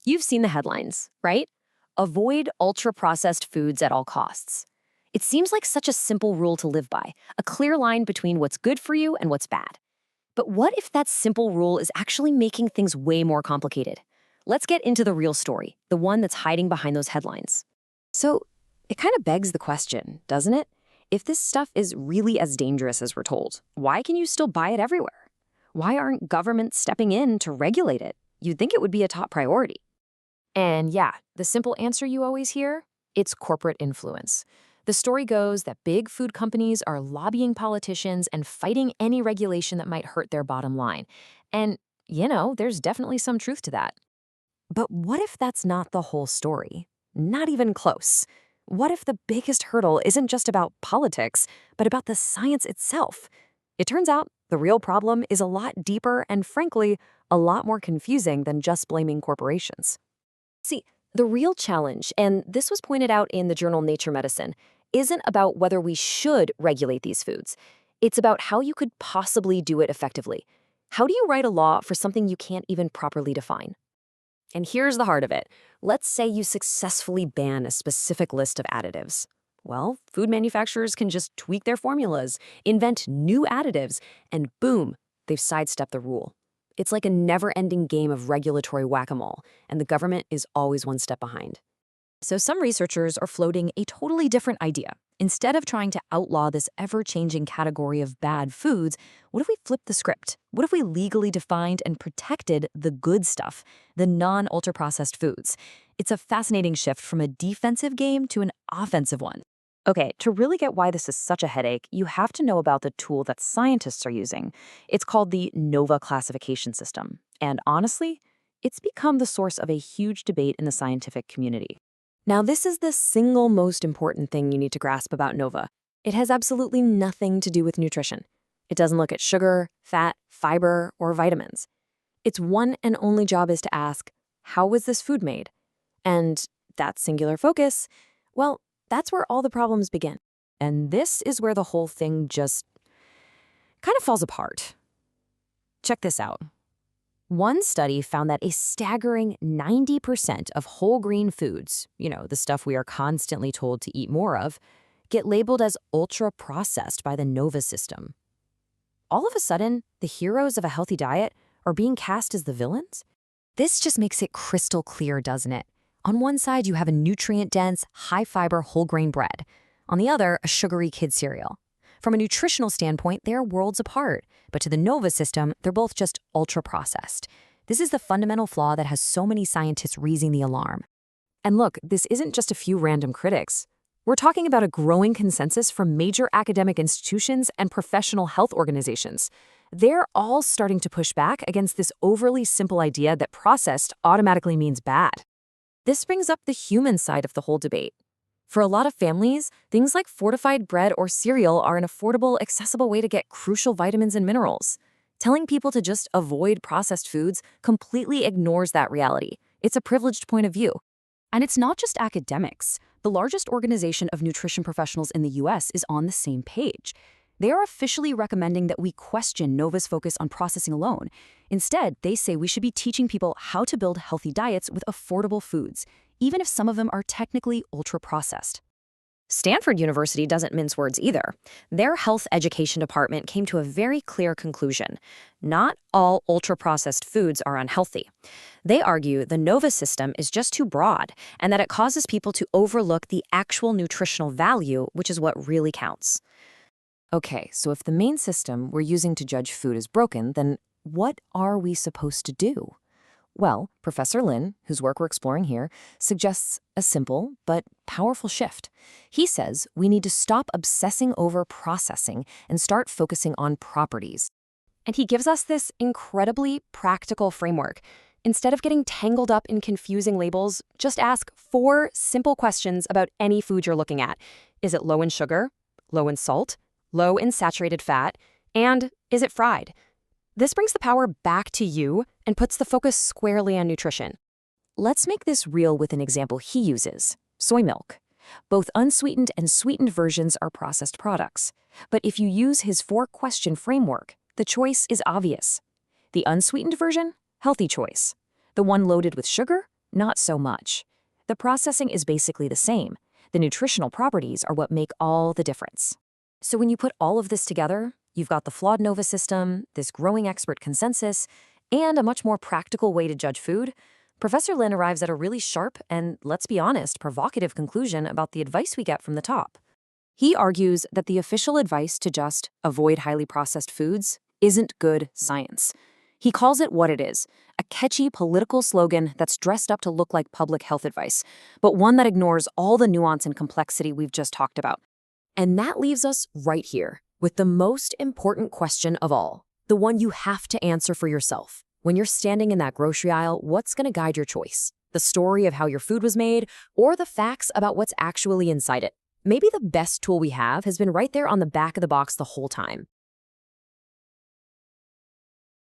You've seen the headlines, right? Avoid ultra-processed foods at all costs. It seems like such a simple rule to live by, a clear line between what's good for you and what's bad. But what if that simple rule is actually making things way more complicated? Let's get into the real story, the one that's hiding behind those headlines. So, it kind of begs the question, doesn't it? If this stuff is really as dangerous as we're told, why can you still buy it everywhere? Why aren't governments stepping in to regulate it? You'd think it would be a top priority. And yeah, the simple answer you always hear? It's corporate influence. The story goes that big food companies are lobbying politicians and fighting any regulation that might hurt their bottom line. And, there's definitely some truth to that. But what if that's not the whole story? Not even close. What if the biggest hurdle isn't just about politics, but about the science itself? It turns out the real problem is a lot deeper and, frankly, a lot more confusing than just blaming corporations. See, the real challenge, and this was pointed out in the journal Nature Medicine, isn't about whether we should regulate these foods. It's about how you could possibly do it effectively. How do you write a law for something you can't even properly define? And here's the heart of it. Let's say you successfully ban a specific list of additives. Well, food manufacturers can just tweak their formulas, invent new additives, and boom, they've sidestepped the rule. It's like a never-ending game of regulatory whack-a-mole, and the government is always one step behind. So some researchers are floating a totally different idea. Instead of trying to outlaw this ever-changing category of bad foods, what if we flipped the script? What if we legally defined and protected the good stuff, the non-ultra-processed foods? It's a fascinating shift from a defensive game to an offensive one. Okay, to really get why this is such a headache, you have to know about the tool that scientists are using. It's called the NOVA classification system. And honestly, it's become the source of a huge debate in the scientific community. Now, this is the single most important thing you need to grasp about NOVA. It has absolutely nothing to do with nutrition. It doesn't look at sugar, fat, fiber, or vitamins. Its one and only job is to ask, how was this food made? And that singular focus, well, that's where all the problems begin. And this is where the whole thing just kind of falls apart. Check this out. One study found that a staggering 90% of whole grain foods, the stuff we are constantly told to eat more of, get labeled as ultra-processed by the NOVA system. All of a sudden, the heroes of a healthy diet are being cast as the villains? This just makes it crystal clear, doesn't it? On one side, you have a nutrient-dense, high-fiber whole grain bread. On the other, a sugary kid cereal. From a nutritional standpoint, they're worlds apart, but to the NOVA system, they're both just ultra-processed. This is the fundamental flaw that has so many scientists raising the alarm. And look, this isn't just a few random critics. We're talking about a growing consensus from major academic institutions and professional health organizations. They're all starting to push back against this overly simple idea that processed automatically means bad. This brings up the human side of the whole debate. For a lot of families, things like fortified bread or cereal are an affordable, accessible way to get crucial vitamins and minerals. Telling people to just avoid processed foods completely ignores that reality. It's a privileged point of view. And it's not just academics. The largest organization of nutrition professionals in the US is on the same page. They are officially recommending that we question NOVA's focus on processing alone. Instead, they say we should be teaching people how to build healthy diets with affordable foods, even if some of them are technically ultra-processed. Stanford University doesn't mince words either. Their health education department came to a very clear conclusion. Not all ultra-processed foods are unhealthy. They argue the NOVA system is just too broad and that it causes people to overlook the actual nutritional value, which is what really counts. Okay, so if the main system we're using to judge food is broken, then what are we supposed to do? Well, Professor Lin, whose work we're exploring here, suggests a simple but powerful shift. He says we need to stop obsessing over processing and start focusing on properties. And he gives us this incredibly practical framework. Instead of getting tangled up in confusing labels, just ask 4 simple questions about any food you're looking at. Is it low in sugar? Low in salt? Low in saturated fat? And is it fried? This brings the power back to you and puts the focus squarely on nutrition. Let's make this real with an example he uses: soy milk. Both unsweetened and sweetened versions are processed products. But if you use his 4-question framework, the choice is obvious. The unsweetened version? Healthy choice. The one loaded with sugar? Not so much. The processing is basically the same. The nutritional properties are what make all the difference. So when you put all of this together, you've got the flawed NOVA system, this growing expert consensus, and a much more practical way to judge food. Professor Lin arrives at a really sharp and, let's be honest, provocative conclusion about the advice we get from the top. He argues that the official advice to just avoid highly processed foods isn't good science. He calls it what it is, a catchy political slogan that's dressed up to look like public health advice, but one that ignores all the nuance and complexity we've just talked about. And that leaves us right here with the most important question of all, the one you have to answer for yourself. When you're standing in that grocery aisle, what's going to guide your choice? The story of how your food was made, or the facts about what's actually inside it? Maybe the best tool we have has been right there on the back of the box the whole time.